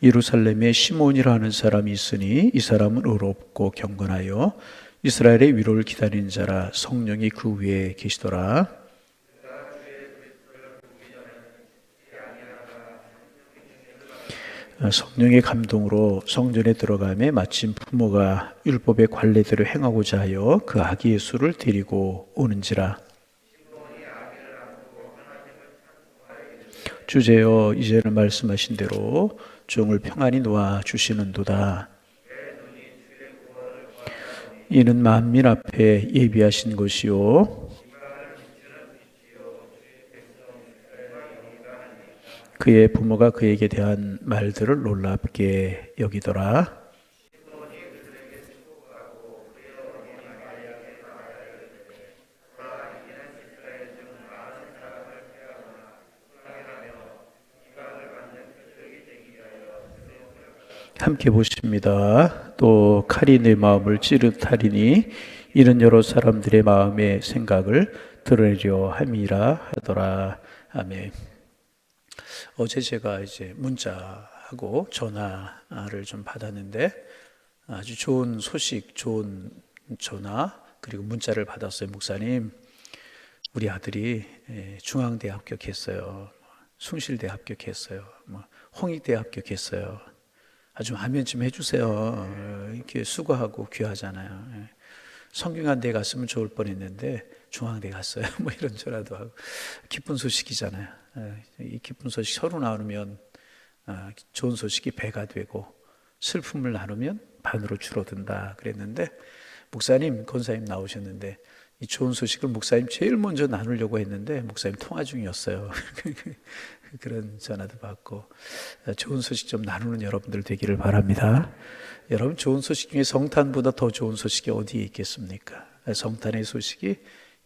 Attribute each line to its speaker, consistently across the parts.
Speaker 1: 예루살렘에 시몬이라 하는 사람이 있으니 이 사람은 의롭고 경건하여 이스라엘의 위로를 기다리는 자라. 성령이 그 위에 계시더라. 성령의 감동으로 성전에 들어가매 마침 부모가 율법의 관례대로 행하고자 하여 그 아기 예수를 데리고 오는지라. 주제여, 이제는 말씀하신 대로 종을 평안히 놓아 주시는도다. 이는 만민 앞에 예비하신 것이요 그의 부모가 그에게 대한 말들을 놀랍게 여기더라. 함께 보십니다. 또 칼이 내 마음을 찌릿하리니 이는 여러 사람들의 마음의 생각을 드러내려 함이라 하더라. 아멘. 어제 제가 이제 문자하고 전화를 좀 받았는데 아주 좋은 소식, 좋은 전화 그리고 문자를 받았어요. 목사님, 우리 아들이 중앙대 합격했어요. 숭실대 합격했어요. 홍익대 합격했어요. 아주 아멘 좀 해주세요. 이렇게 수고하고 귀하잖아요. 성균관대 갔으면 좋을 뻔했는데 중앙대 갔어요. 이런 전화도 하고 기쁜 소식이잖아요. 이 기쁜 소식 서로 나누면 좋은 소식이 배가 되고 슬픔을 나누면 반으로 줄어든다 그랬는데 목사님, 권사님 나오셨는데 이 좋은 소식을 목사님 제일 먼저 나누려고 했는데 목사님 통화 중이었어요. 그런 전화도 받고 좋은 소식 좀 나누는 여러분들 되기를 바랍니다. 여러분, 좋은 소식 중에 성탄보다 더 좋은 소식이 어디에 있겠습니까? 성탄의 소식이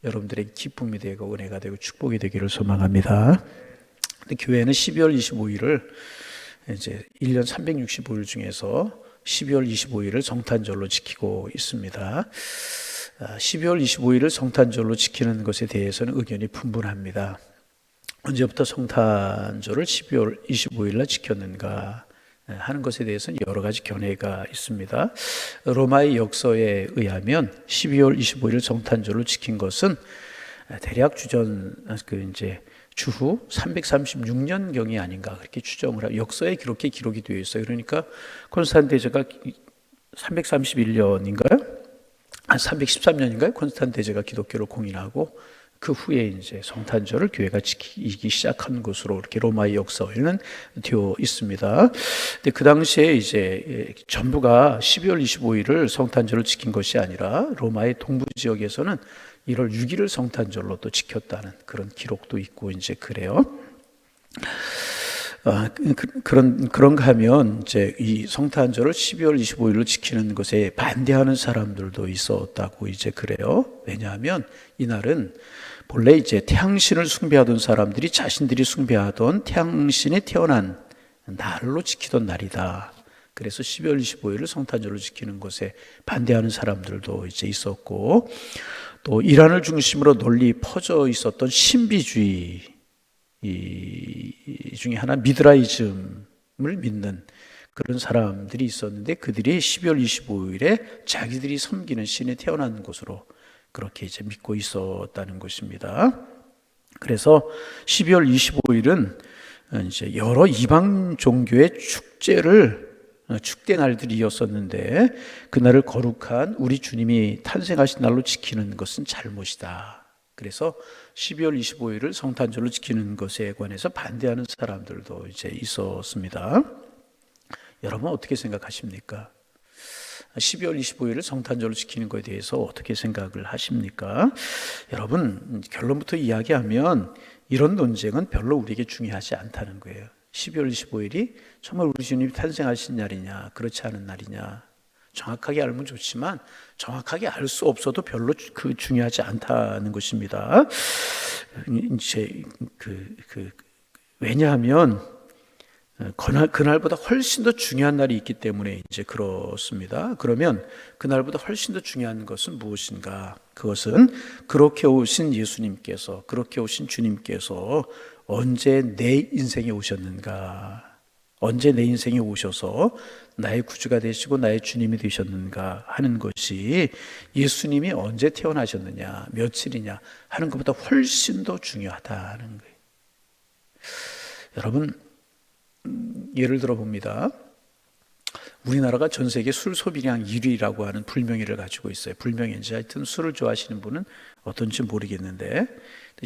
Speaker 1: 여러분들의 기쁨이 되고 은혜가 되고 축복이 되기를 소망합니다. 근데 교회는 12월 25일을 이제 1년 365일 중에서 12월 25일을 성탄절로 지키고 있습니다. 12월 25일을 성탄절로 지키는 것에 대해서는 의견이 분분합니다. 언제부터 성탄절을 12월 25일 날 지켰는가 하는 것에 대해서는 여러 가지 견해가 있습니다. 로마의 역서에 의하면 12월 25일 성탄절을 지킨 것은 대략 주후 336년경이 아닌가 그렇게 추정을 하고 역서에 그렇게 기록이 되어 있어요. 그러니까 콘스탄 대제가 331년인가요? 313년인가요? 콘스탄 대제가 기독교를 공인하고 그 후에 이제 성탄절을 교회가 지키기 시작한 것으로 이렇게 로마의 역사에는 되어 있습니다. 근데 그 당시에 이제 전부가 12월 25일을 성탄절을 지킨 것이 아니라 로마의 동부 지역에서는 1월 6일을 성탄절로 또 지켰다는 그런 기록도 있고 이제 그래요. 그런가 하면 이제 이 성탄절을 12월 25일로 지키는 것에 반대하는 사람들도 있었다고 이제 그래요. 왜냐하면 이날은 본래 이제 태양신을 숭배하던 사람들이 자신들이 숭배하던 태양신이 태어난 날로 지키던 날이다. 그래서 12월 25일을 성탄절로 지키는 것에 반대하는 사람들도 이제 있었고, 또 이란을 중심으로 널리 퍼져 있었던 신비주의 중에 하나 미드라이즘을 믿는 그런 사람들이 있었는데 그들이 12월 25일에 자기들이 섬기는 신이 태어난 것으로 그렇게 이제 믿고 있었다는 것입니다. 그래서 12월 25일은 이제 여러 이방 종교의 축제 날들이었었는데 그날을 거룩한 우리 주님이 탄생하신 날로 지키는 것은 잘못이다. 그래서 12월 25일을 성탄절로 지키는 것에 관해서 반대하는 사람들도 이제 있었습니다. 여러분 어떻게 생각하십니까? 12월 25일을 성탄절로 지키는 것에 대해서 어떻게 생각을 하십니까? 여러분, 결론부터 이야기하면 이런 논쟁은 별로 우리에게 중요하지 않다는 거예요. 12월 25일이 정말 우리 주님이 탄생하신 날이냐, 그렇지 않은 날이냐, 정확하게 알면 좋지만 정확하게 알 수 없어도 별로 중요하지 않다는 것입니다. 이제 왜냐하면 그날보다 훨씬 더 중요한 날이 있기 때문에 이제 그렇습니다. 그러면 그날보다 훨씬 더 중요한 것은 무엇인가? 그것은 그렇게 오신 예수님께서, 그렇게 오신 주님께서 언제 내 인생에 오셨는가? 언제 내 인생에 오셔서 나의 구주가 되시고 나의 주님이 되셨는가 하는 것이 예수님이 언제 태어나셨느냐, 며칠이냐 하는 것보다 훨씬 더 중요하다는 거예요. 여러분, 예를 들어 봅니다. 우리나라가 전 세계 술 소비량 1위라고 하는 불명예를 가지고 있어요. 불명예인지 하여튼 술을 좋아하시는 분은 어떤지 모르겠는데,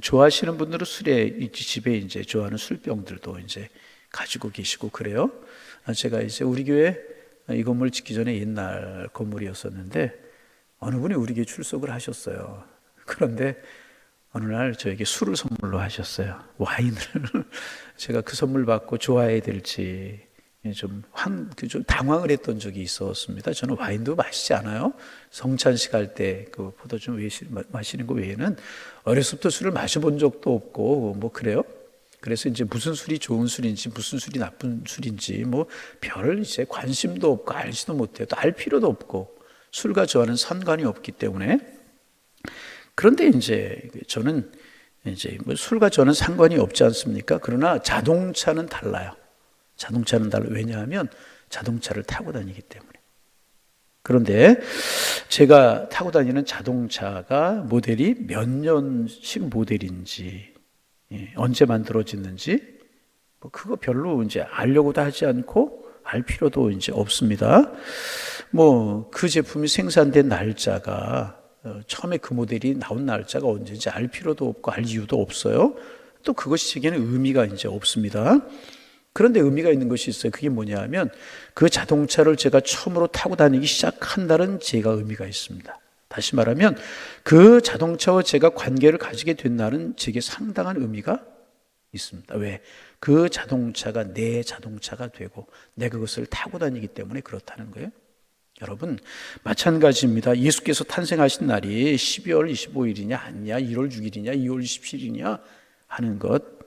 Speaker 1: 좋아하시는 분들은 술에 집에 이제 좋아하는 술병들도 이제 가지고 계시고 그래요. 제가 이제 우리 교회 이 건물 짓기 전에 옛날 건물이었었는데 어느 분이 우리 교회 출석을 하셨어요. 그런데 어느 날 저에게 술을 선물로 하셨어요. 와인을. 제가 그 선물 받고 좋아해야 될지 좀 당황을 했던 적이 있었습니다. 저는 와인도 마시지 않아요. 성찬식 할 때 그 포도주 마시는 거 외에는 어렸을 때 술을 마셔본 적도 없고 뭐 그래요. 그래서 이제 무슨 술이 좋은 술인지 무슨 술이 나쁜 술인지 뭐 별 이제 관심도 없고 알지도 못해요. 또 알 필요도 없고 술과 저와는 상관이 없기 때문에. 그런데 이제 저는 이제 뭐 술과 저는 상관이 없지 않습니까? 그러나 자동차는 달라요. 자동차는 달라요. 왜냐하면 자동차를 타고 다니기 때문에. 그런데 제가 타고 다니는 자동차가 모델이 몇 년식 모델인지, 언제 만들어졌는지, 뭐 그거 별로 이제 알려고도 하지 않고 알 필요도 이제 없습니다. 뭐 그 제품이 생산된 날짜가 처음에 그 모델이 나온 날짜가 언제인지 알 필요도 없고 알 이유도 없어요. 또 그것이 제게는 의미가 이제 없습니다. 그런데 의미가 있는 것이 있어요. 그게 뭐냐 하면 그 자동차를 제가 처음으로 타고 다니기 시작한 날은 제가 의미가 있습니다. 다시 말하면 그 자동차와 제가 관계를 가지게 된 날은 제게 상당한 의미가 있습니다. 왜? 그 자동차가 내 자동차가 되고 내가 그것을 타고 다니기 때문에 그렇다는 거예요. 여러분, 마찬가지입니다. 예수께서 탄생하신 날이 12월 25일이냐 아니냐, 1월 6일이냐, 2월 27일이냐 하는 것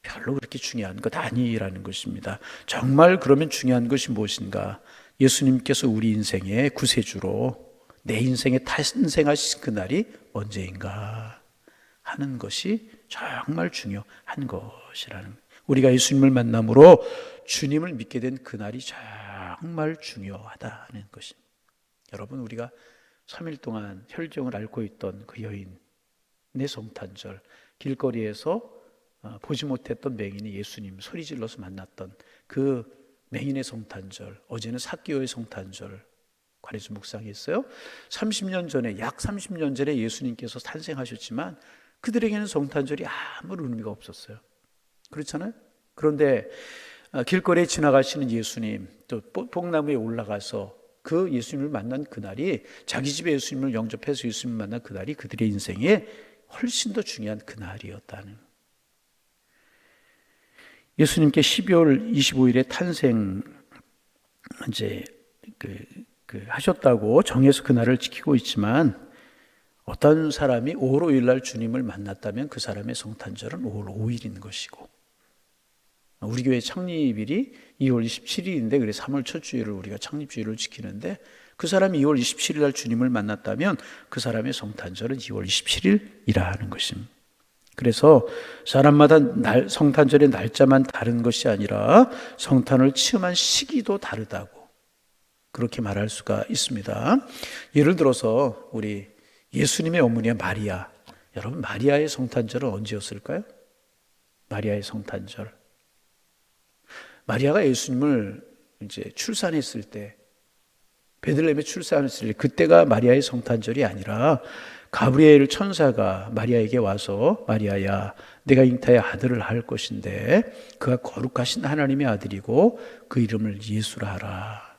Speaker 1: 별로 그렇게 중요한 것 아니라는 것입니다. 정말 그러면 중요한 것이 무엇인가? 예수님께서 우리 인생의 구세주로 내 인생에 탄생하신 그날이 언제인가 하는 것이 정말 중요한 것이라는 거예요. 우리가 예수님을 만남으로 주님을 믿게 된 그날이 정말 중요하다는 것입니다. 여러분, 우리가 3일 동안 혈정을 앓고 있던 그 여인의 성탄절, 길거리에서 보지 못했던 맹인이 예수님 소리질러서 만났던 그 맹인의 성탄절, 어제는 삭개오의 성탄절 관에서 묵상했어요. 30년 전에, 약 30년 전에 예수님께서 탄생하셨지만 그들에게는 성탄절이 아무런 의미가 없었어요. 그렇잖아요? 그런데 길거리에 지나가시는 예수님, 또 뽕나무에 올라가서 그 예수님을 만난 그날이, 자기 집에 예수님을 영접해서 예수님을 만난 그날이 그들의 인생에 훨씬 더 중요한 그날이었다는. 예수님께 12월 25일에 탄생 이제 하셨다고 정해서 그날을 지키고 있지만, 어떤 사람이 5월 5일 날 주님을 만났다면 그 사람의 성탄절은 5월 5일인 것이고, 우리 교회 창립일이 2월 27일인데 그래서 3월 첫 주일을 우리가 창립주일을 지키는데, 그 사람이 2월 27일 날 주님을 만났다면 그 사람의 성탄절은 2월 27일이라는 것입니다. 그래서 사람마다 성탄절의 날짜만 다른 것이 아니라 성탄을 체험한 시기도 다르다고 그렇게 말할 수가 있습니다. 예를 들어서 우리 예수님의 어머니와 마리아, 여러분 마리아의 성탄절은 언제였을까요? 마리아의 성탄절, 마리아가 예수님을 이제 출산했을 때, 베들레헴에 출산했을 때, 그때가 마리아의 성탄절이 아니라 가브리엘 천사가 마리아에게 와서, 마리아야, 내가 잉타의 아들을 할 것인데 그가 거룩하신 하나님의 아들이고 그 이름을 예수라 하라.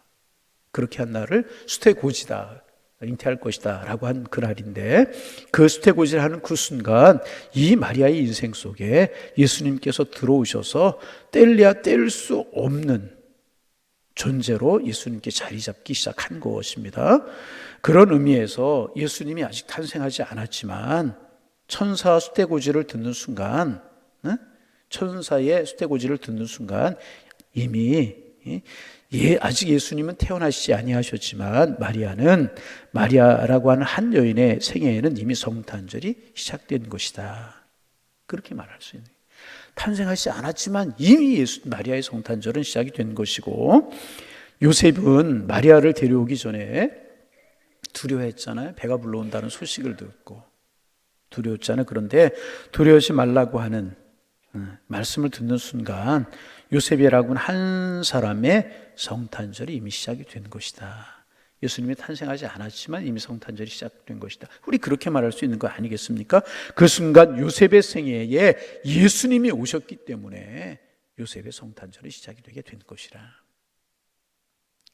Speaker 1: 그렇게 한 날을 수태고지다, 잉태할 것이다 라고 한 그날인데, 그 수태고지를 하는 그 순간 이 마리아의 인생 속에 예수님께서 들어오셔서 뗄래야 뗄 수 없는 존재로 예수님께 자리 잡기 시작한 것입니다. 그런 의미에서 예수님이 아직 탄생하지 않았지만 천사 수태고지를 듣는 순간, 천사의 수태고지를 듣는 순간 이미 아직 예수님은 태어나시지 아니하셨지만 마리아라고 하는 한 여인의 생애에는 이미 성탄절이 시작된 것이다. 그렇게 말할 수 있는. 탄생하지 않았지만 이미 마리아의 성탄절은 시작이 된 것이고, 요셉은 마리아를 데려오기 전에 두려워했잖아요. 배가 불러온다는 소식을 듣고 두려웠잖아요. 그런데 두려워하지 말라고 하는 말씀을 듣는 순간 요셉이라고는 한 사람의 성탄절이 이미 시작이 된 것이다. 예수님이 탄생하지 않았지만 이미 성탄절이 시작된 것이다. 우리 그렇게 말할 수 있는 거 아니겠습니까? 그 순간 요셉의 생애에 예수님이 오셨기 때문에 요셉의 성탄절이 시작이 되게 된 것이라.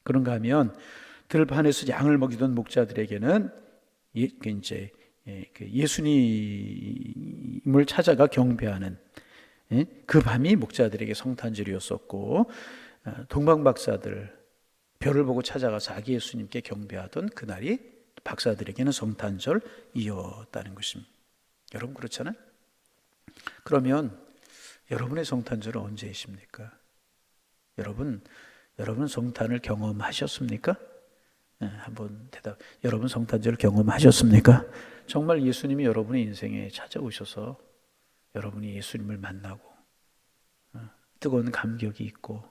Speaker 1: 그런가 하면 들판에서 양을 먹이던 목자들에게는 이제 예수님을 찾아가 경배하는 그 밤이 목자들에게 성탄절이었었고, 동방박사들 별을 보고 찾아가서 아기 예수님께 경배하던 그날이 박사들에게는 성탄절이었다는 것입니다. 여러분 그렇잖아요? 그러면 여러분의 성탄절은 언제이십니까? 여러분 성탄을 경험하셨습니까? 한번 대답. 여러분 성탄절 경험하셨습니까? 정말 예수님이 여러분의 인생에 찾아오셔서 여러분이 예수님을 만나고 뜨거운 감격이 있고,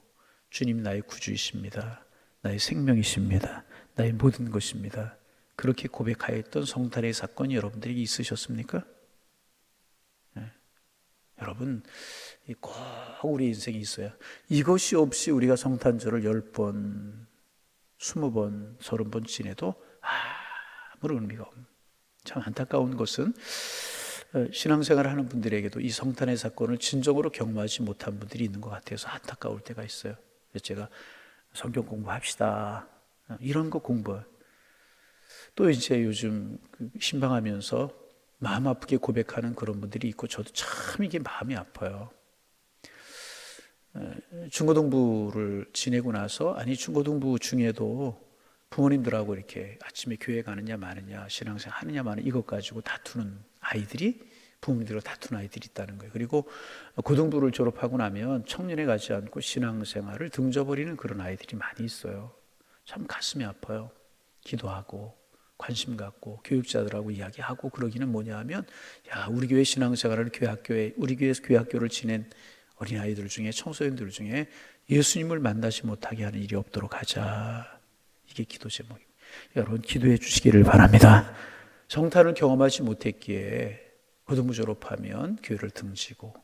Speaker 1: 주님 나의 구주이십니다, 나의 생명이십니다, 나의 모든 것입니다, 그렇게 고백하였던 성탄의 사건이 여러분들에게 있으셨습니까? 여러분 꼭 우리 인생에 있어야, 이것이 없이 우리가 성탄절을 10번, 20번, 30번 지내도 아무런 의미가 없는, 참 안타까운 것은 신앙생활을 하는 분들에게도 이 성탄의 사건을 진정으로 경험하지 못한 분들이 있는 것 같아서 안타까울 때가 있어요. 그래서 제가 성경 공부합시다, 이런 거 공부. 또 이제 요즘 신방하면서 마음 아프게 고백하는 그런 분들이 있고, 저도 참 이게 마음이 아파요. 중고등부를 지내고 나서, 중고등부 중에도 부모님들하고 이렇게 아침에 교회 가느냐 마느냐, 신앙생활 하느냐 마느냐 이것 가지고 다투는 아이들이, 부모님들과 다투는 아이들이 있다는 거예요. 그리고 고등부를 졸업하고 나면 청년에 가지 않고 신앙생활을 등져버리는 그런 아이들이 많이 있어요. 참 가슴이 아파요. 기도하고 관심 갖고 교육자들하고 이야기하고 그러기는 뭐냐 하면, 야, 우리 교회 신앙생활을 우리 교회에서 교회 학교를 지낸 어린아이들 중에, 청소년들 중에 예수님을 만나지 못하게 하는 일이 없도록 하자. 이게 기도 제목입니다. 여러분 기도해 주시기를 바랍니다. 성탄을 경험하지 못했기에 고등부 졸업하면 교회를 등지고,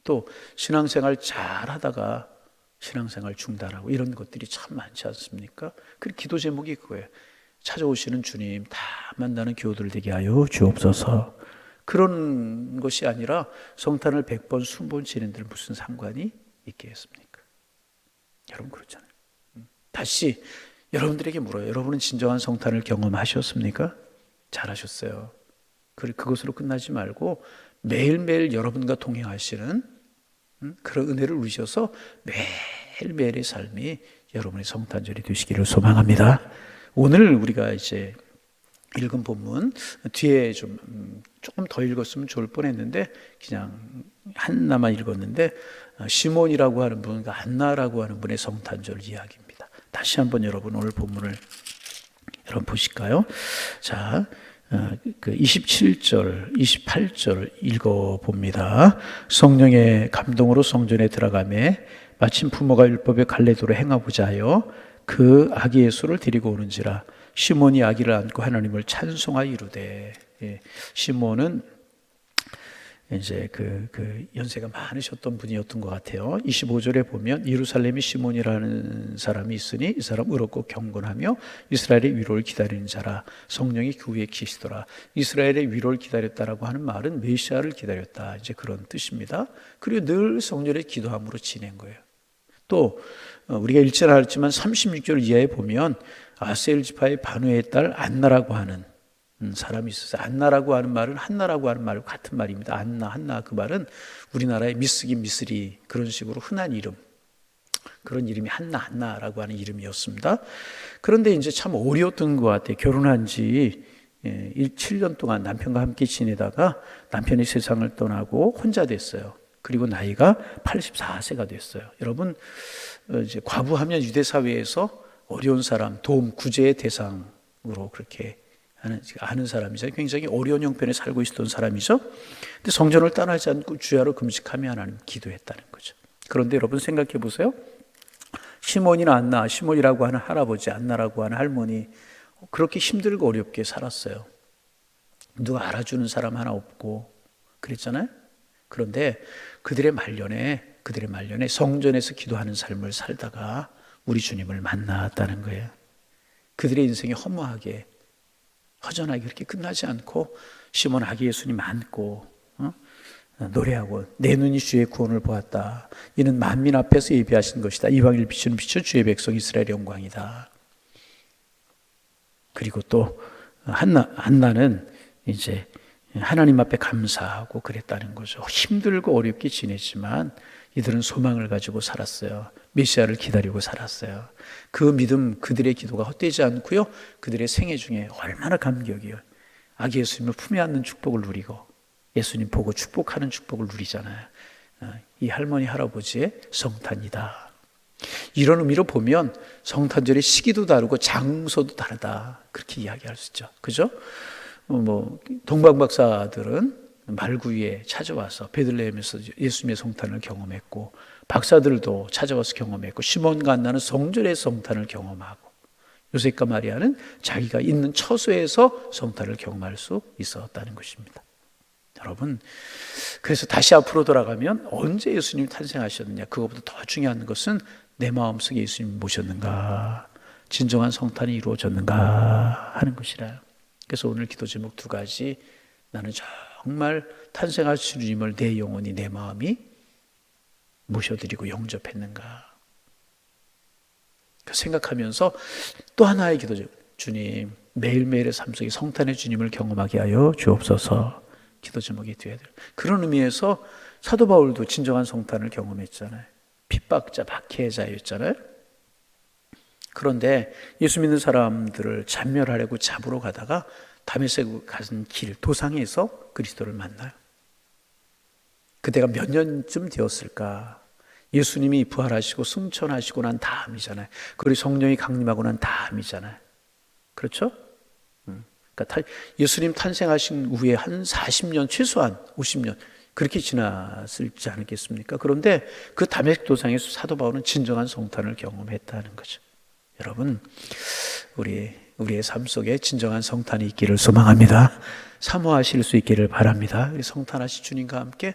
Speaker 1: 또 신앙생활 잘 하다가 신앙생활 중단하고, 이런 것들이 참 많지 않습니까? 그 기도 제목이 그거예요. 찾아오시는 주님 다 만나는 교우들 되게 하여 주옵소서. 그런 것이 아니라 성탄을 100번, 20번 지낸들 무슨 상관이 있겠습니까? 여러분 그렇잖아요. 다시 여러분들에게 물어요. 여러분은 진정한 성탄을 경험하셨습니까? 잘하셨어요. 그것으로 끝나지 말고 매일매일 여러분과 동행하시는 그런 은혜를 누리셔서 매일매일의 삶이 여러분의 성탄절이 되시기를 소망합니다. 오늘 우리가 이제 읽은 본문 뒤에 조금 더 읽었으면 좋을 뻔했는데 그냥 하나만 읽었는데, 시몬이라고 하는 분과 안나라고 하는 분의 성탄절 이야기입니다. 다시 한번 여러분 오늘 본문을 여러분 보실까요? 자, 그 27절, 28절 읽어봅니다. 성령의 감동으로 성전에 들어가매 마침 부모가 율법의 갈래도로 행하고자 하여 그 아기 예수를 데리고 오는지라. 시몬이 아기를 안고 하나님을 찬송하여 이르되. 시몬은 이제 그 연세가 많으셨던 분이었던 것 같아요. 25절에 보면 예루살렘에 시몬이라는 사람이 있으니 이 사람 의롭고 경건하며 이스라엘의 위로를 기다리는 자라. 성령이 그 위에 계시더라. 이스라엘의 위로를 기다렸다라고 하는 말은 메시아를 기다렸다, 이제 그런 뜻입니다. 그리고 늘 성전에 기도함으로 지낸 거예요. 또 우리가 읽지는 않았지만 36절 이하에 보면 아셀 지파의 바누의 딸 안나라고 하는 사람이 있었어요. 안나라고 하는 말은 한나라고 하는 말과 같은 말입니다. 안나, 한나, 그 말은 우리나라의 미쓰기, 미쓰리 그런 식으로 흔한 이름, 그런 이름이 한나라고 하는 이름이었습니다. 그런데 이제 참 어려웠던 것 같아요. 결혼한 지 7년 동안 남편과 함께 지내다가 남편이 세상을 떠나고 혼자 됐어요. 그리고 나이가 84세가 됐어요. 여러분 이제 과부하면 유대 사회에서 어려운 사람, 도움, 구제의 대상으로 그렇게 아는 사람이죠. 굉장히 어려운 형편에 살고 있었던 사람이죠. 근데 성전을 떠나지 않고 주야로 금식하며 하나님 기도했다는 거죠. 그런데 여러분 생각해 보세요. 시몬이나 안나, 시몬이라고 하는 할아버지, 안나라고 하는 할머니, 그렇게 힘들고 어렵게 살았어요. 누가 알아주는 사람 하나 없고 그랬잖아요. 그런데 그들의 말년에 성전에서 기도하는 삶을 살다가 우리 주님을 만났다는 거예요. 그들의 인생이 허무하게, 허전하게 그렇게 끝나지 않고 시몬 아기 예수님 안고 노래하고 내 눈이 주의 구원을 보았다. 이는 만민 앞에서 예비하신 것이다. 이방인을 비추는 빛은 주의 백성 이스라엘의 영광이다. 그리고 또 한나는 이제 하나님 앞에 감사하고 그랬다는 거죠. 힘들고 어렵게 지냈지만 이들은 소망을 가지고 살았어요. 메시아를 기다리고 살았어요. 그 믿음, 그들의 기도가 헛되지 않고요. 그들의 생애 중에 얼마나 감격이요. 아기 예수님을 품에 안는 축복을 누리고 예수님 보고 축복하는 축복을 누리잖아요. 이 할머니 할아버지의 성탄이다. 이런 의미로 보면 성탄절의 시기도 다르고 장소도 다르다. 그렇게 이야기할 수 있죠. 그죠? 동방 박사들은 말구 위에 찾아와서 베들레헴에서 예수님의 성탄을 경험했고, 박사들도 찾아와서 경험했고, 시몬과 안나는 성전의 성탄을 경험하고, 요셉과 마리아는 자기가 있는 처소에서 성탄을 경험할 수 있었다는 것입니다. 여러분, 그래서 다시 앞으로 돌아가면 언제 예수님이 탄생하셨느냐, 그것보다 더 중요한 것은 내 마음속에 예수님이 모셨는가, 진정한 성탄이 이루어졌는가 하는 것이라. 그래서 오늘 기도 제목 두 가지, 나는 정말 탄생하신 주님을 내 영혼이, 내 마음이 모셔드리고 영접했는가 생각하면서 또 하나의 기도 제목, 주님 매일매일의 삶 속에 성탄의 주님을 경험하게 하여 주옵소서. 기도 제목이 되어야 돼요. 그런 의미에서 사도 바울도 진정한 성탄을 경험했잖아요. 핍박자, 박해자였잖아요. 그런데 예수 믿는 사람들을 잔멸하려고 잡으러 가다가 다메섹 가는 길 도상에서 그리스도를 만나요. 그때가 몇 년쯤 되었을까? 예수님이 부활하시고 승천하시고 난 다음이잖아요. 그리고 성령이 강림하고 난 다음이잖아요. 그렇죠? 그러니까 예수님 탄생하신 후에 한 40년, 최소한 50년 그렇게 지났을지 않겠습니까? 그런데 그 다메섹 도상에서 사도 바울은 진정한 성탄을 경험했다는 거죠. 여러분, 우리의 삶 속에 진정한 성탄이 있기를 소망합니다. 사모하실 수 있기를 바랍니다. 성탄하신 주님과 함께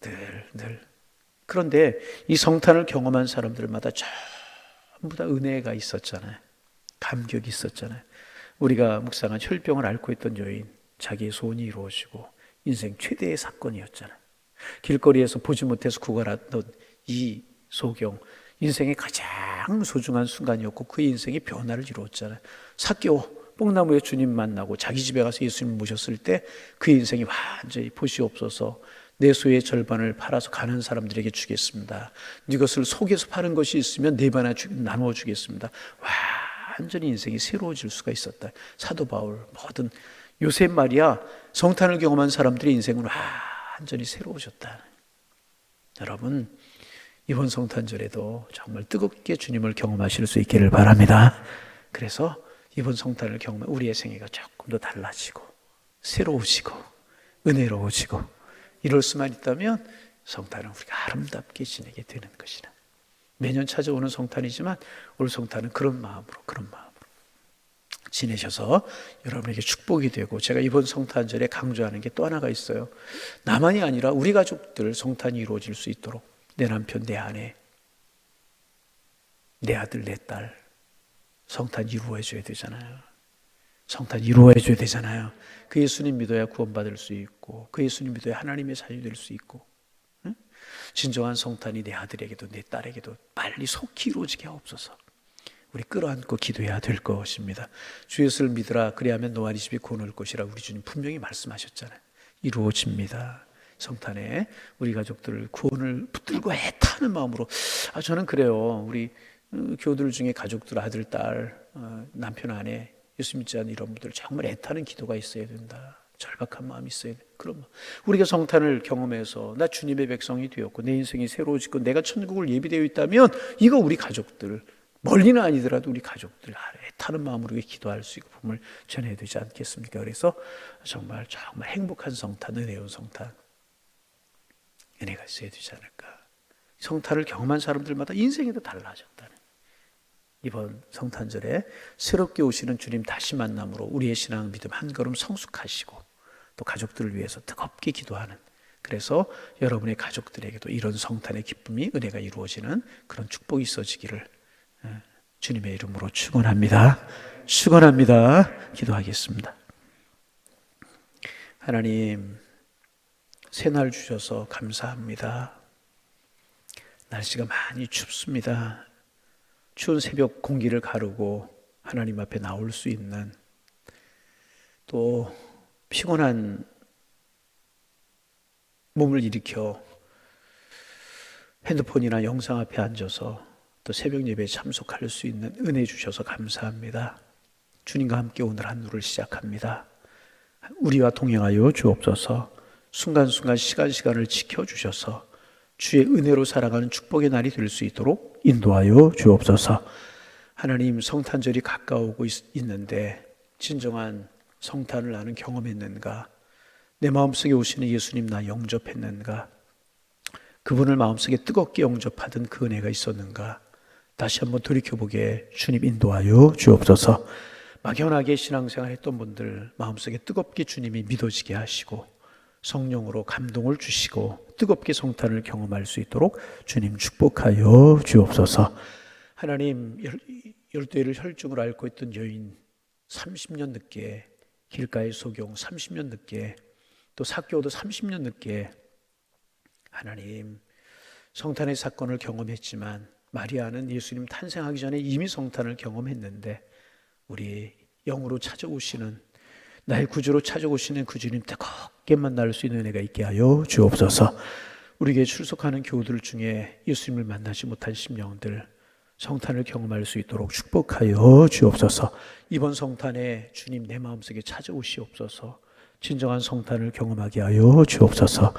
Speaker 1: 늘. 그런데 이 성탄을 경험한 사람들마다 전부 다 은혜가 있었잖아요. 감격이 있었잖아요. 우리가 묵상한 혈병을 앓고 있던 여인, 자기의 소원이 이루어지고 인생 최대의 사건이었잖아요. 길거리에서 보지 못해서 구걸하던 이 소경, 인생의 가장 소중한 순간이었고 그 인생이 변화를 이루었잖아요. 삭개오 뽕나무에 주님 만나고 자기 집에 가서 예수님 모셨을 때 그 인생이 완전히 보시옵소서, 내 소유의 절반을 팔아서 가난한 사람들에게 주겠습니다. 네 것을 속에서 파는 것이 있으면 네 반에 나누어 주겠습니다. 완전히 인생이 새로워질 수가 있었다. 사도 바울, 모든 요셉, 마리아, 성탄을 경험한 사람들의 인생은 완전히 새로워졌다. 여러분, 이번 성탄절에도 정말 뜨겁게 주님을 경험하실 수 있기를 바랍니다. 그래서 이번 성탄을 경험한 우리의 생애가 조금 더 달라지고 새로워지고 은혜로워지고 이럴 수만 있다면 성탄은 우리가 아름답게 지내게 되는 것이다. 매년 찾아오는 성탄이지만 올 성탄은 그런 마음으로 지내셔서 여러분에게 축복이 되고, 제가 이번 성탄절에 강조하는 게 또 하나가 있어요. 나만이 아니라 우리 가족들 성탄이 이루어질 수 있도록 내 남편, 내 아내, 내 아들, 내 딸 성탄 이루어져야 되잖아요. 성탄 이루어져야 되잖아요. 그 예수님 믿어야 구원받을 수 있고, 그 예수님 믿어야 하나님의 자녀 될 수 있고, 응? 진정한 성탄이 내 아들에게도 내 딸에게도 빨리 속히 이루어지게 하옵소서. 우리 끌어안고 기도해야 될 것입니다. 주 예수를 믿으라, 그리하면 너와 네 집이 구원을 얻을 것이라 우리 주님 분명히 말씀하셨잖아요. 이루어집니다. 성탄에 우리 가족들 구원을 붙들고 애타는 마음으로, 저는 그래요. 우리 교우들 중에 가족들, 아들, 딸, 남편, 아내 예수 믿지 않는 이런 분들 정말 애타는 기도가 있어야 된다. 절박한 마음이 있어야 돼. 그럼 우리가 성탄을 경험해서 나 주님의 백성이 되었고 내 인생이 새로워지고 내가 천국을 예비되어 있다면 이거 우리 가족들, 멀리는 아니더라도 우리 가족들 애타는 마음으로 기도할 수 있고 복음을 전해야 되지 않겠습니까? 그래서 정말 행복한 성탄, 은혜로운 성탄, 은혜가 있어야 되지 않을까. 성탄을 경험한 사람들마다 인생이 다 달라졌다는, 이번 성탄절에 새롭게 오시는 주님 다시 만남으로 우리의 신앙 믿음 한 걸음 성숙하시고 또 가족들을 위해서 뜨겁게 기도하는, 그래서 여러분의 가족들에게도 이런 성탄의 기쁨이, 은혜가 이루어지는 그런 축복이 있어지기를 주님의 이름으로 축원합니다. 축원합니다. 기도하겠습니다. 하나님, 새날 주셔서 감사합니다. 날씨가 많이 춥습니다. 추운 새벽 공기를 가르고 하나님 앞에 나올 수 있는, 또 피곤한 몸을 일으켜 핸드폰이나 영상 앞에 앉아서 또 새벽 예배에 참석할 수 있는 은혜 주셔서 감사합니다. 주님과 함께 오늘 하루를 시작합니다. 우리와 동행하여 주옵소서. 순간순간 시간을 지켜주셔서 주의 은혜로 살아가는 축복의 날이 될 수 있도록 인도하여 주옵소서. 하나님, 성탄절이 가까우고 있는데 진정한 성탄을 나는 경험했는가? 내 마음속에 오시는 예수님 나 영접했는가? 그분을 마음속에 뜨겁게 영접하던 그 은혜가 있었는가? 다시 한번 돌이켜보게 주님 인도하여 주옵소서. 막연하게 신앙생활 했던 분들 마음속에 뜨겁게 주님이 믿어지게 하시고 성령으로 감동을 주시고 뜨겁게 성탄을 경험할 수 있도록 주님 축복하여 주옵소서. 하나님, 열두해를 혈중으로 앓고 있던 여인 30년 늦게, 길가의 소경 30년 늦게, 또 삭개오도 30년 늦게 하나님 성탄의 사건을 경험했지만 마리아는 예수님 탄생하기 전에 이미 성탄을 경험했는데 우리 영으로 찾아오시는, 나의 구주로 찾아오시는 그 주님 뜨겁게 만날 수 있는 은혜가 있게 하여 주옵소서. 우리에게 출석하는 교우들 중에 예수님을 만나지 못한 심령들 성탄을 경험할 수 있도록 축복하여 주옵소서. 이번 성탄에 주님 내 마음속에 찾아오시옵소서. 진정한 성탄을 경험하게 하여 주옵소서.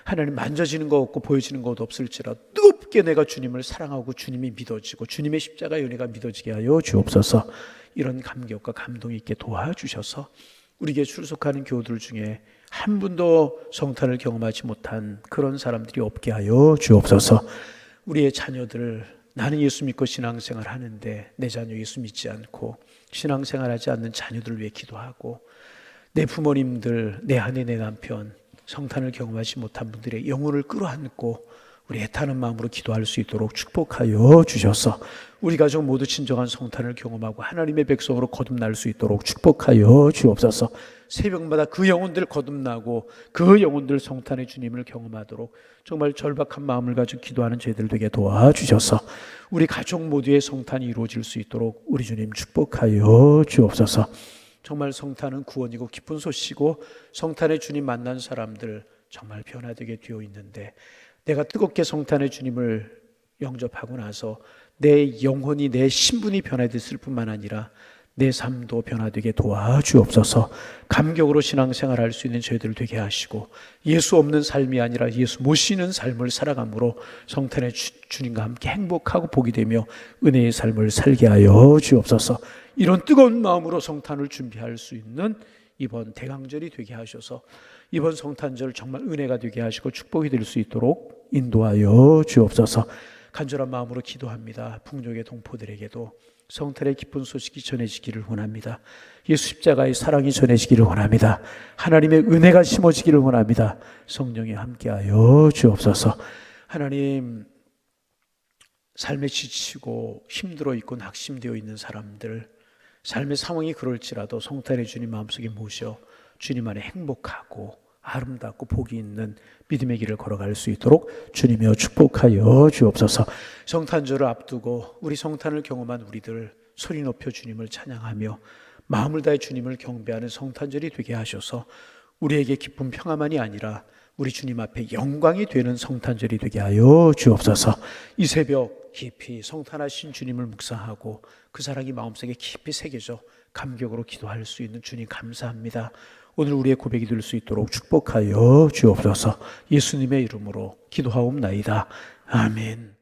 Speaker 1: 하나님, 만져지는 것 없고 보여지는 것 없을지라도 뜨겁게 내가 주님을 사랑하고 주님이 믿어지고 주님의 십자가의 은혜가 믿어지게 하여 주옵소서. 이런 감격과 감동이 있게 도와주셔서 우리에게 출석하는 교우들 중에 한 분도 성탄을 경험하지 못한 그런 사람들이 없게 하여 주옵소서. 우리의 자녀들, 나는 예수 믿고 신앙생활 하는데 내 자녀 예수 믿지 않고 신앙생활하지 않는 자녀들을 위해 기도하고, 내 부모님들, 내 아내, 내 남편 성탄을 경험하지 못한 분들의 영혼을 끌어안고 우리 애타는 마음으로 기도할 수 있도록 축복하여 주셔서 우리 가족 모두 진정한 성탄을 경험하고 하나님의 백성으로 거듭날 수 있도록 축복하여 주옵소서. 새벽마다 그 영혼들 거듭나고 그 영혼들 성탄의 주님을 경험하도록 정말 절박한 마음을 가지고 기도하는 저희들 되게 도와주셔서 우리 가족 모두의 성탄이 이루어질 수 있도록 우리 주님 축복하여 주옵소서. 정말 성탄은 구원이고 기쁜 소식이고 성탄의 주님 만난 사람들 정말 변화되게 되어 있는데, 내가 뜨겁게 성탄의 주님을 영접하고 나서 내 영혼이, 내 신분이 변화됐을 뿐만 아니라 내 삶도 변화되게 도와주옵소서. 감격으로 신앙생활할 수 있는 저희들 되게 하시고 예수 없는 삶이 아니라 예수 모시는 삶을 살아감으로 성탄의 주님과 함께 행복하고 복이 되며 은혜의 삶을 살게 하여 주옵소서. 이런 뜨거운 마음으로 성탄을 준비할 수 있는 이번 대강절이 되게 하셔서 이번 성탄절 정말 은혜가 되게 하시고 축복이 될 수 있도록 인도하여 주옵소서. 간절한 마음으로 기도합니다. 북녘의 동포들에게도 성탄의 기쁜 소식이 전해지기를 원합니다. 예수 십자가의 사랑이 전해지기를 원합니다. 하나님의 은혜가 심어지기를 원합니다. 성령이 함께하여 주옵소서. 하나님, 삶에 지치고 힘들어 있고 낙심되어 있는 사람들, 삶의 상황이 그럴지라도 성탄의 주님 마음속에 모셔 주님 안에 행복하고 아름답고 복이 있는 믿음의 길을 걸어갈 수 있도록 주님이여 축복하여 주옵소서. 성탄절을 앞두고 우리 성탄을 경험한 우리들 소리 높여 주님을 찬양하며 마음을 다해 주님을 경배하는 성탄절이 되게 하셔서 우리에게 기쁨 평화만이 아니라 우리 주님 앞에 영광이 되는 성탄절이 되게 하여 주옵소서. 이 새벽 깊이 성탄하신 주님을 묵상하고 그 사랑이 마음속에 깊이 새겨져 감격으로 기도할 수 있는 주님 감사합니다. 오늘 우리의 고백이 될 수 있도록 축복하여 주옵소서. 예수님의 이름으로 기도하옵나이다. 아멘.